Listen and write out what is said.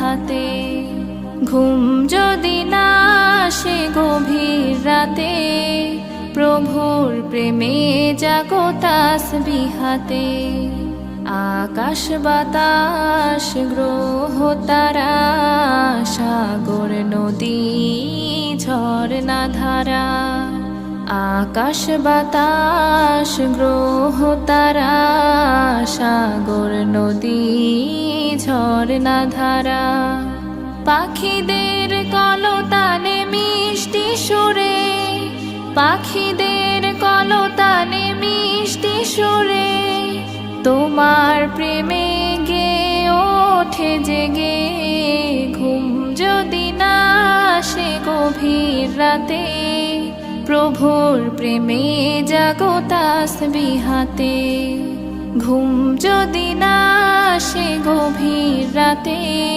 বিহাতে। ঘুম যদি না আসে গভীর রাতে, প্রভুর প্রেমে জাগো তাসবিহাতে। আকাশ বাতাস গ্রহ তারা, সাগর নদী ঝরনা ধারা। আকাশ বাতাস গ্রহ তারা, সাগর নদী ঝরনা ধারা। পাখিদের কলতানে মিষ্টি সুরে, পাখিদের কলতানে মিষ্টি সুরে, তোমার প্রেমে গে ওঠে জেগে। ঘুম যদি না আসে গভীর রাতে, প্রভুর প্রেমে জাগো তাসবিহাতে। ঘুম যদি না আসে গভীর রাতে,